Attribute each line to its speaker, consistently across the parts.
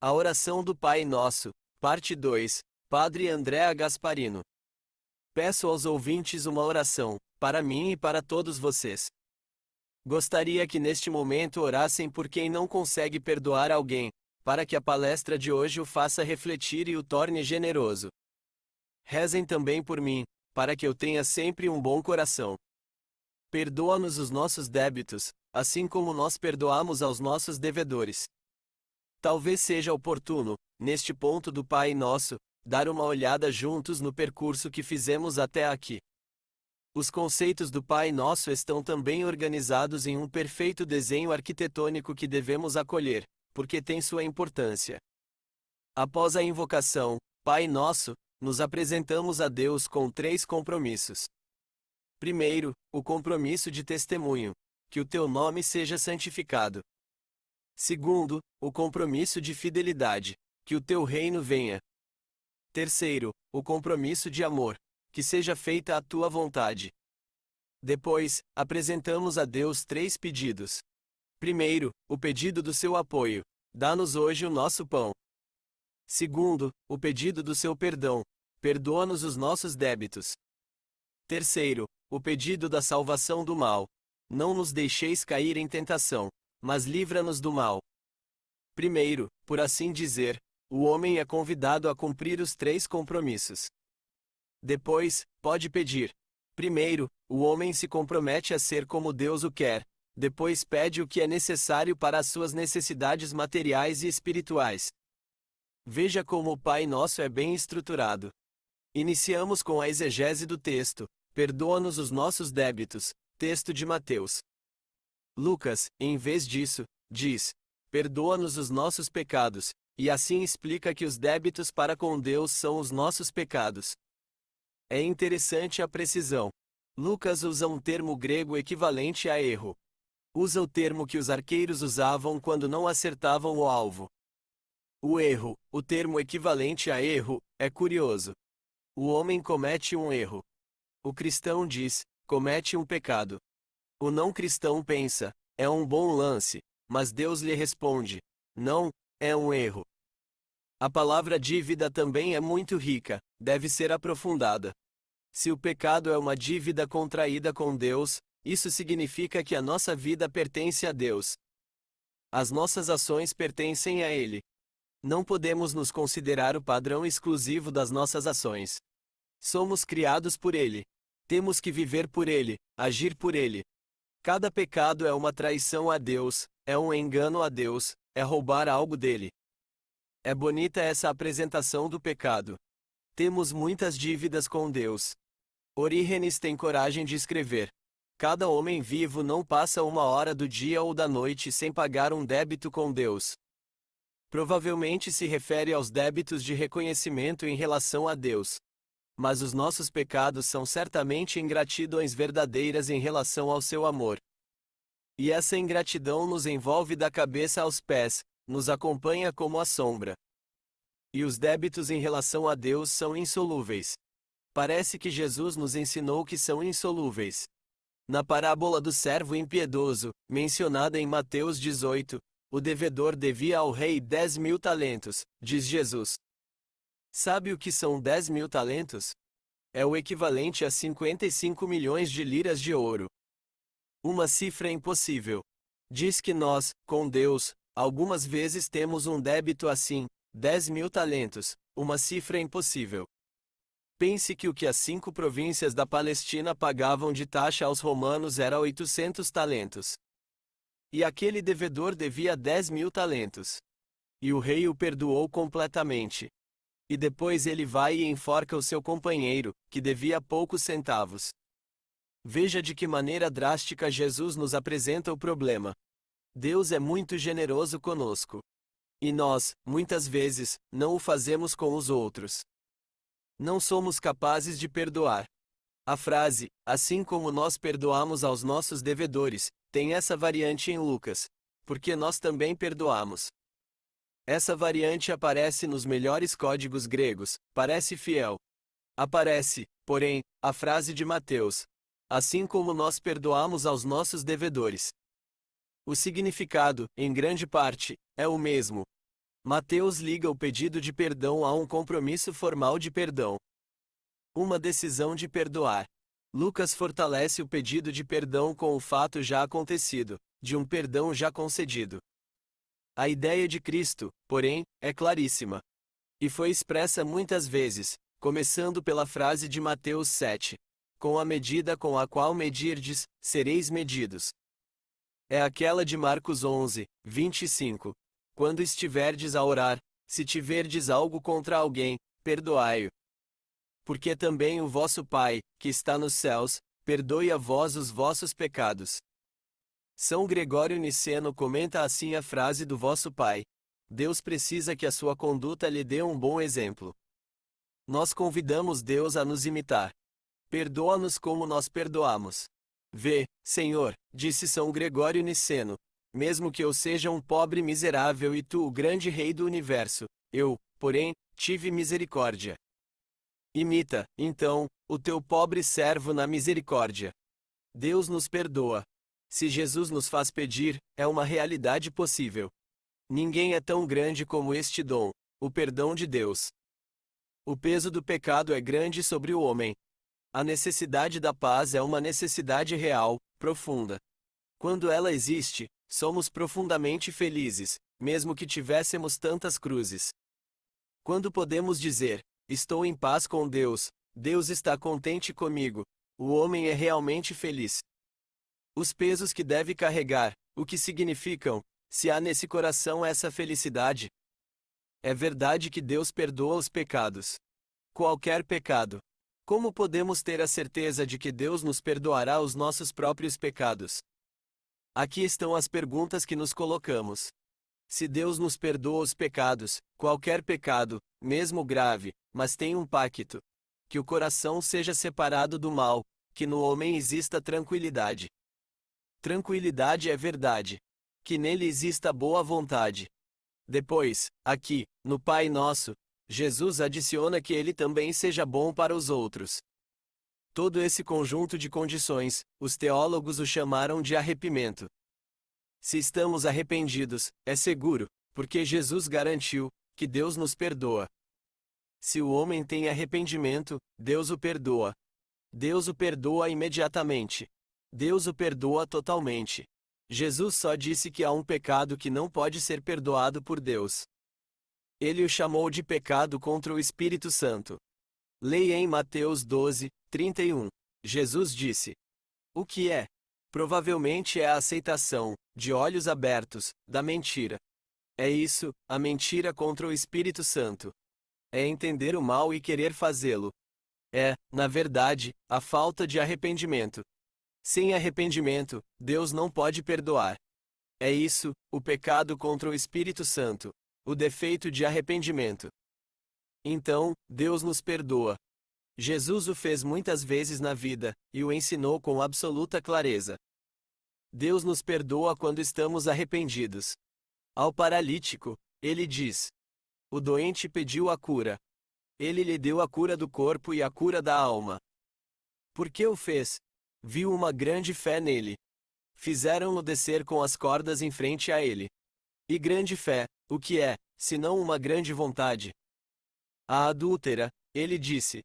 Speaker 1: A oração do Pai Nosso, parte 2, Padre Andrea Gasparino. Peço aos ouvintes uma oração, para mim e para todos vocês. Gostaria que neste momento orassem por quem não consegue perdoar alguém, para que a palestra de hoje o faça refletir e o torne generoso. Rezem também por mim, para que eu tenha sempre um bom coração. Perdoa-nos os nossos débitos, assim como nós perdoamos aos nossos devedores. Talvez seja oportuno, neste ponto do Pai Nosso, dar uma olhada juntos no percurso que fizemos até aqui. Os conceitos do Pai Nosso estão também organizados em um perfeito desenho arquitetônico que devemos acolher, porque tem sua importância. Após a invocação, Pai Nosso, nos apresentamos a Deus com 3 compromissos. Primeiro, o compromisso de testemunho, que o teu nome seja santificado. Segundo, o compromisso de fidelidade, que o teu reino venha. Terceiro, o compromisso de amor, que seja feita a tua vontade. Depois, apresentamos a Deus 3 pedidos. Primeiro, o pedido do seu apoio, dá-nos hoje o nosso pão. Segundo, o pedido do seu perdão, perdoa-nos os nossos débitos. Terceiro, o pedido da salvação do mal, não nos deixeis cair em tentação, mas livra-nos do mal. Primeiro, por assim dizer, o homem é convidado a cumprir os 3 compromissos. Depois, pode pedir. Primeiro, o homem se compromete a ser como Deus o quer, depois pede o que é necessário para as suas necessidades materiais e espirituais. Veja como o Pai Nosso é bem estruturado. Iniciamos com a exegese do texto, perdoa-nos os nossos débitos, texto de Mateus. Lucas, em vez disso, diz, perdoa-nos os nossos pecados, e assim explica que os débitos para com Deus são os nossos pecados. É interessante a precisão. Lucas usa um termo grego equivalente a erro. Usa o termo que os arqueiros usavam quando não acertavam o alvo. O erro, o termo equivalente a erro, é curioso. O homem comete um erro. O cristão diz, comete um pecado. O não cristão pensa, é um bom lance, mas Deus lhe responde, não, é um erro. A palavra dívida também é muito rica, deve ser aprofundada. Se o pecado é uma dívida contraída com Deus, isso significa que a nossa vida pertence a Deus. As nossas ações pertencem a Ele. Não podemos nos considerar o padrão exclusivo das nossas ações. Somos criados por Ele. Temos que viver por Ele, agir por Ele. Cada pecado é uma traição a Deus, é um engano a Deus, é roubar algo dele. É bonita essa apresentação do pecado. Temos muitas dívidas com Deus. Orígenes tem coragem de escrever: cada homem vivo não passa uma hora do dia ou da noite sem pagar um débito com Deus. Provavelmente se refere aos débitos de reconhecimento em relação a Deus. Mas os nossos pecados são certamente ingratidões verdadeiras em relação ao seu amor. E essa ingratidão nos envolve da cabeça aos pés, nos acompanha como a sombra. E os débitos em relação a Deus são insolúveis. Parece que Jesus nos ensinou que são insolúveis. Na parábola do servo impiedoso, mencionada em Mateus 18, o devedor devia ao rei 10.000 talentos, diz Jesus. Sabe o que são 10.000 talentos? É o equivalente a 55 milhões de liras de ouro. Uma cifra impossível. Diz que nós, com Deus, algumas vezes temos um débito assim, 10.000 talentos, uma cifra impossível. Pense que o que as 5 províncias da Palestina pagavam de taxa aos romanos era 800 talentos. E aquele devedor devia 10.000 talentos. E o rei o perdoou completamente. E depois ele vai e enforca o seu companheiro, que devia poucos centavos. Veja de que maneira drástica Jesus nos apresenta o problema. Deus é muito generoso conosco. E nós, muitas vezes, não o fazemos com os outros. Não somos capazes de perdoar. A frase, assim como nós perdoamos aos nossos devedores, tem essa variante em Lucas, porque nós também perdoamos. Essa variante aparece nos melhores códigos gregos, parece fiel. Aparece, porém, a frase de Mateus, assim como nós perdoamos aos nossos devedores. O significado, em grande parte, é o mesmo. Mateus liga o pedido de perdão a um compromisso formal de perdão. Uma decisão de perdoar. Lucas fortalece o pedido de perdão com o fato já acontecido, de um perdão já concedido. A ideia de Cristo, porém, é claríssima. E foi expressa muitas vezes, começando pela frase de Mateus 7. Com a medida com a qual medirdes, sereis medidos. É aquela de Marcos 11, 25. Quando estiverdes a orar, se tiverdes algo contra alguém, perdoai-o. Porque também o vosso Pai, que está nos céus, perdoe a vós os vossos pecados. São Gregório Niceno comenta assim a frase do vosso Pai. Deus precisa que a sua conduta lhe dê um bom exemplo. Nós convidamos Deus a nos imitar. Perdoa-nos como nós perdoamos. Vê, Senhor, disse São Gregório Niceno, mesmo que eu seja um pobre miserável e tu o grande Rei do universo, eu, porém, tive misericórdia. Imita, então, o teu pobre servo na misericórdia. Deus nos perdoa. Se Jesus nos faz pedir, é uma realidade possível. Ninguém é tão grande como este dom, o perdão de Deus. O peso do pecado é grande sobre o homem. A necessidade da paz é uma necessidade real, profunda. Quando ela existe, somos profundamente felizes, mesmo que tivéssemos tantas cruzes. Quando podemos dizer, estou em paz com Deus, Deus está contente comigo, o homem é realmente feliz. Os pesos que deve carregar, o que significam, se há nesse coração essa felicidade? É verdade que Deus perdoa os pecados. Qualquer pecado. Como podemos ter a certeza de que Deus nos perdoará os nossos próprios pecados? Aqui estão as perguntas que nos colocamos. Se Deus nos perdoa os pecados, qualquer pecado, mesmo grave, mas tem um pacto. Que o coração seja separado do mal, que no homem exista tranquilidade. Tranquilidade é verdade. Que nele exista boa vontade. Depois, aqui, no Pai Nosso, Jesus adiciona que ele também seja bom para os outros. Todo esse conjunto de condições, os teólogos o chamaram de arrepimento. Se estamos arrependidos, é seguro, porque Jesus garantiu que Deus nos perdoa. Se o homem tem arrependimento, Deus o perdoa. Deus o perdoa imediatamente. Deus o perdoa totalmente. Jesus só disse que há um pecado que não pode ser perdoado por Deus. Ele o chamou de pecado contra o Espírito Santo. Leia em Mateus 12, 31. Jesus disse: o que é? Provavelmente é a aceitação, de olhos abertos, da mentira. É isso, a mentira contra o Espírito Santo. É entender o mal e querer fazê-lo. É, na verdade, a falta de arrependimento. Sem arrependimento, Deus não pode perdoar. É isso, o pecado contra o Espírito Santo, o defeito de arrependimento. Então, Deus nos perdoa. Jesus o fez muitas vezes na vida, e o ensinou com absoluta clareza. Deus nos perdoa quando estamos arrependidos. Ao paralítico, ele diz: o doente pediu a cura. Ele lhe deu a cura do corpo e a cura da alma. Por que o fez? Viu uma grande fé nele. Fizeram-no descer com as cordas em frente a ele. E grande fé, o que é, senão uma grande vontade? À adúltera, ele disse: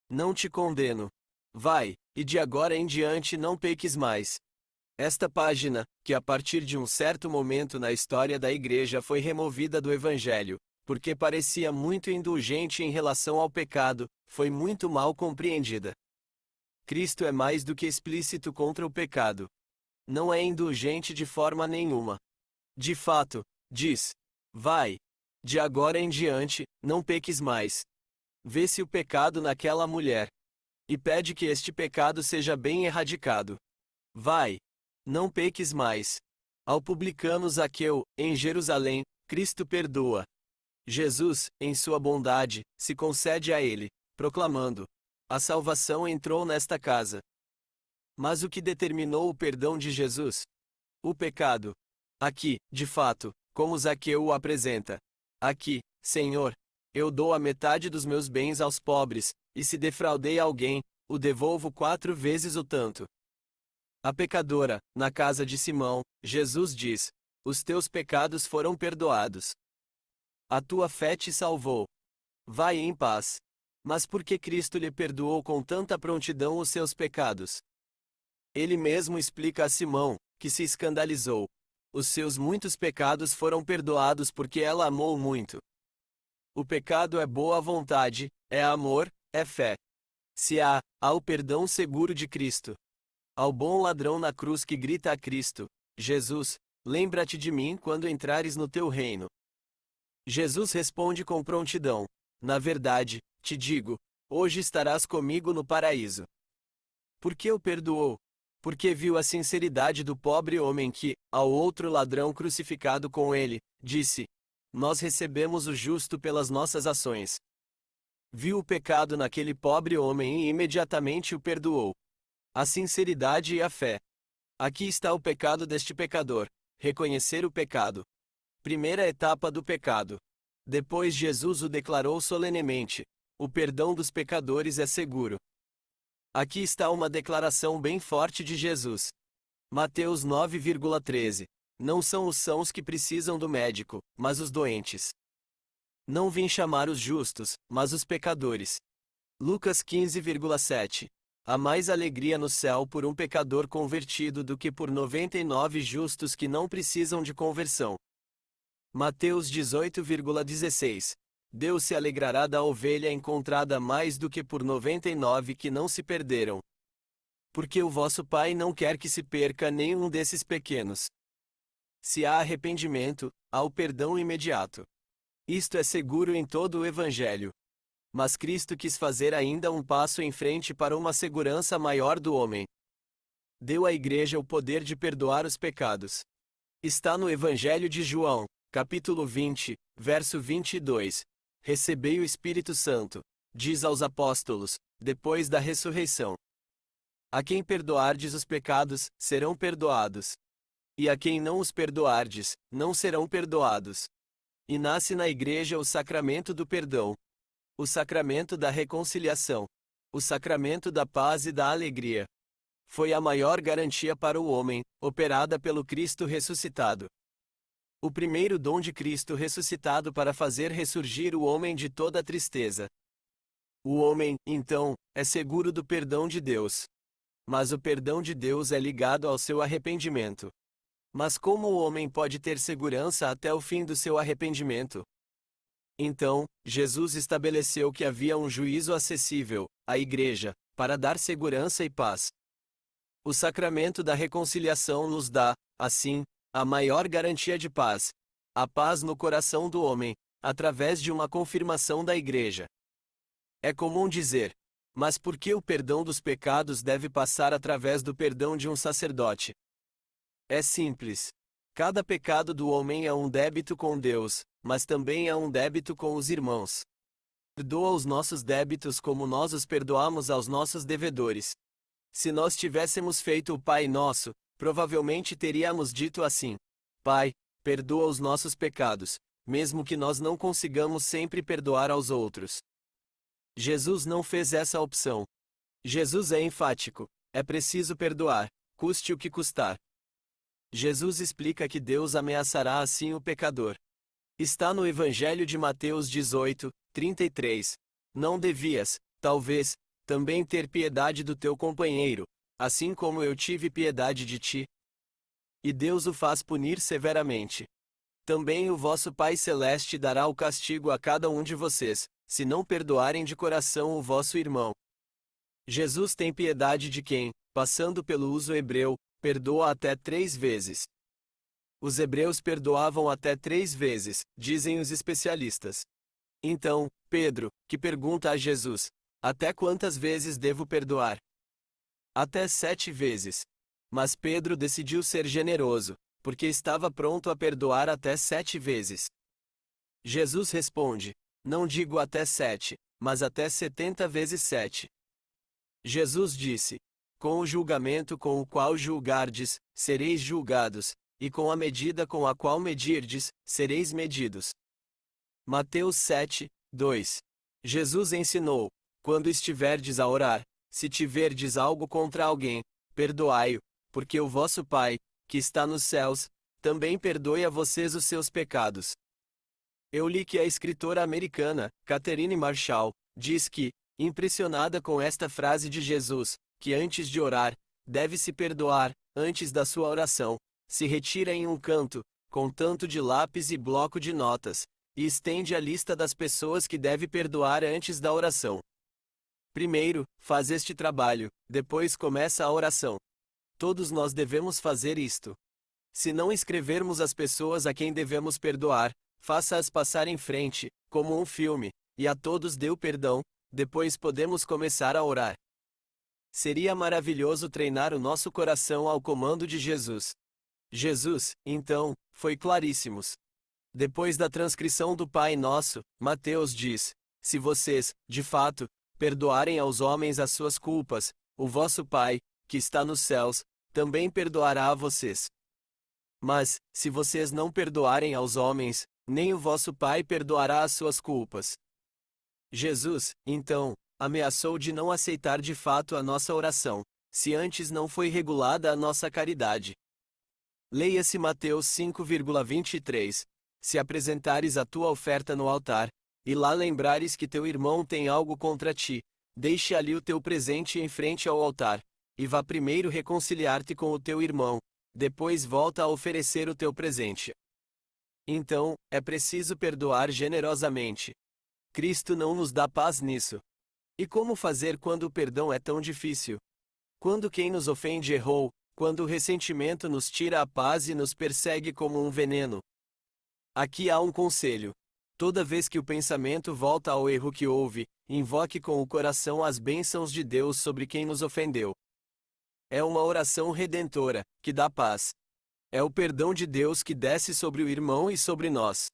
Speaker 1: não te condeno. Vai, e de agora em diante não peques mais. Esta página, que a partir de um certo momento na história da Igreja foi removida do Evangelho, porque parecia muito indulgente em relação ao pecado, foi muito mal compreendida. Cristo é mais do que explícito contra o pecado. Não é indulgente de forma nenhuma. De fato, diz: vai. De agora em diante, não peques mais. Vê-se o pecado naquela mulher. E pede que este pecado seja bem erradicado. Vai. Não peques mais. Ao publicano Zaqueu, em Jerusalém, Cristo perdoa. Jesus, em sua bondade, se concede a ele, proclamando: a salvação entrou nesta casa. Mas o que determinou o perdão de Jesus? O pecado. Aqui, de fato, como Zaqueu o apresenta. Aqui, Senhor, eu dou a metade dos meus bens aos pobres, e se defraudei alguém, o devolvo 4 vezes o tanto. A pecadora, na casa de Simão, Jesus diz: os teus pecados foram perdoados. A tua fé te salvou. Vai em paz. Mas por que Cristo lhe perdoou com tanta prontidão os seus pecados? Ele mesmo explica a Simão, que se escandalizou. Os seus muitos pecados foram perdoados porque ela amou muito. O pecado é boa vontade, é amor, é fé. Se há o perdão seguro de Cristo. Ao bom ladrão na cruz que grita a Cristo: Jesus, lembra-te de mim quando entrares no teu reino. Jesus responde com prontidão: Na verdade, te digo, hoje estarás comigo no paraíso. Por que o perdoou? Porque viu a sinceridade do pobre homem que, ao outro ladrão crucificado com ele, disse: Nós recebemos o justo pelas nossas ações. Viu o pecado naquele pobre homem e imediatamente o perdoou. A sinceridade e a fé. Aqui está o pecado deste pecador: reconhecer o pecado. Primeira etapa do pecado. Depois Jesus o declarou solenemente: o perdão dos pecadores é seguro. Aqui está uma declaração bem forte de Jesus. Mateus 9,13. Não são os sãos que precisam do médico, mas os doentes. Não vim chamar os justos, mas os pecadores. Lucas 15,7. Há mais alegria no céu por um pecador convertido do que por 99 justos que não precisam de conversão. Mateus 18,16. Deus se alegrará da ovelha encontrada mais do que por 99 que não se perderam. Porque o vosso Pai não quer que se perca nenhum desses pequenos. Se há arrependimento, há o perdão imediato. Isto é seguro em todo o Evangelho. Mas Cristo quis fazer ainda um passo em frente para uma segurança maior do homem. Deu à Igreja o poder de perdoar os pecados. Está no Evangelho de João, capítulo 20, verso 22. Recebei o Espírito Santo, diz aos apóstolos, depois da ressurreição. A quem perdoardes os pecados, serão perdoados. E a quem não os perdoardes, não serão perdoados. E nasce na Igreja o sacramento do perdão, o sacramento da reconciliação, o sacramento da paz e da alegria. Foi a maior garantia para o homem, operada pelo Cristo ressuscitado. O primeiro dom de Cristo ressuscitado para fazer ressurgir o homem de toda a tristeza. O homem, então, é seguro do perdão de Deus. Mas o perdão de Deus é ligado ao seu arrependimento. Mas como o homem pode ter segurança até o fim do seu arrependimento? Então, Jesus estabeleceu que havia um juízo acessível, a Igreja, para dar segurança e paz. O sacramento da reconciliação nos dá, assim, a maior garantia de paz. A paz no coração do homem, através de uma confirmação da Igreja. É comum dizer: mas por que o perdão dos pecados deve passar através do perdão de um sacerdote? É simples. Cada pecado do homem é um débito com Deus, mas também é um débito com os irmãos. Perdoa os nossos débitos como nós os perdoamos aos nossos devedores. Se nós tivéssemos feito o Pai Nosso, provavelmente teríamos dito assim: Pai, perdoa os nossos pecados, mesmo que nós não consigamos sempre perdoar aos outros. Jesus não fez essa opção. Jesus é enfático: é preciso perdoar, custe o que custar. Jesus explica que Deus ameaçará assim o pecador. Está no Evangelho de Mateus 18, 33. Não devias, talvez, também ter piedade do teu companheiro, assim como eu tive piedade de ti? E Deus o faz punir severamente. Também o vosso Pai Celeste dará o castigo a cada um de vocês, se não perdoarem de coração o vosso irmão. Jesus tem piedade de quem, passando pelo uso hebreu, perdoa até 3 vezes. Os hebreus perdoavam até 3 vezes, dizem os especialistas. Então, Pedro, que pergunta a Jesus: até quantas vezes devo perdoar? Até 7 vezes. Mas Pedro decidiu ser generoso, porque estava pronto a perdoar até 7 vezes. Jesus responde: não digo até 7, mas até 70 vezes 7. Jesus disse: com o julgamento com o qual julgardes, sereis julgados, e com a medida com a qual medirdes, sereis medidos. Mateus 7, 2. Jesus ensinou: quando estiverdes a orar, se tiverdes algo contra alguém, perdoai-o, porque o vosso Pai, que está nos céus, também perdoe a vocês os seus pecados. Eu li que a escritora americana, Catherine Marshall, diz que, impressionada com esta frase de Jesus, que antes de orar, deve-se perdoar, antes da sua oração, se retira em um canto, com tanto de lápis e bloco de notas, e estende a lista das pessoas que deve perdoar antes da oração. Primeiro, faz este trabalho, depois começa a oração. Todos nós devemos fazer isto. Se não escrevermos as pessoas a quem devemos perdoar, faça-as passar em frente, como um filme, e a todos dê o perdão, depois podemos começar a orar. Seria maravilhoso treinar o nosso coração ao comando de Jesus. Jesus, então, foi claríssimos. Depois da transcrição do Pai Nosso, Mateus diz: se vocês, de fato, perdoarem aos homens as suas culpas, o vosso Pai, que está nos céus, também perdoará a vocês. Mas, se vocês não perdoarem aos homens, nem o vosso Pai perdoará as suas culpas. Jesus, então, ameaçou de não aceitar de fato a nossa oração, se antes não foi regulada a nossa caridade. Leia-se Mateus 5,23. Se apresentares a tua oferta no altar, e lá lembrares que teu irmão tem algo contra ti, deixe ali o teu presente em frente ao altar, e vá primeiro reconciliar-te com o teu irmão, depois volta a oferecer o teu presente. Então, é preciso perdoar generosamente. Cristo não nos dá paz nisso. E como fazer quando o perdão é tão difícil? Quando quem nos ofende errou, quando o ressentimento nos tira a paz e nos persegue como um veneno. Aqui há um conselho. Toda vez que o pensamento volta ao erro que houve, invoque com o coração as bênçãos de Deus sobre quem nos ofendeu. É uma oração redentora, que dá paz. É o perdão de Deus que desce sobre o irmão e sobre nós.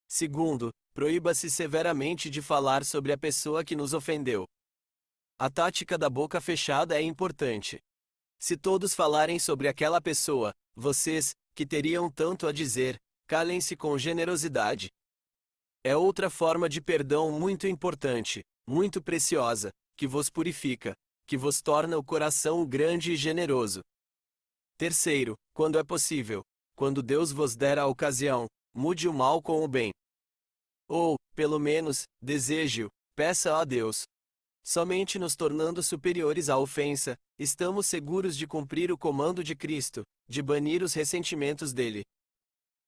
Speaker 1: Segundo, proíba-se severamente de falar sobre a pessoa que nos ofendeu. A tática da boca fechada é importante. Se todos falarem sobre aquela pessoa, vocês, que teriam tanto a dizer, calem-se com generosidade. É outra forma de perdão muito importante, muito preciosa, que vos purifica, que vos torna o coração grande e generoso. Terceiro, quando é possível, quando Deus vos der a ocasião, mude o mal com o bem. Ou, pelo menos, deseje-o, peça a Deus. Somente nos tornando superiores à ofensa, estamos seguros de cumprir o comando de Cristo, de banir os ressentimentos dele.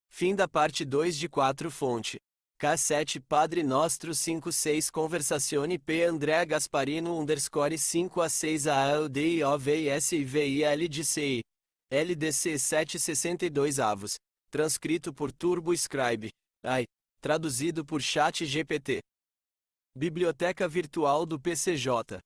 Speaker 1: Fim da parte 2 de 4 Fonte. K7 Padre Nostro 5-6 Conversazione P. Andrea Gasparino _ 5 a 6 ALDIOVSIVILDCI. LDC 762 avos. Transcrito por Turbo Scribe. AI. Traduzido por Chat GPT. Biblioteca Virtual do PCJ.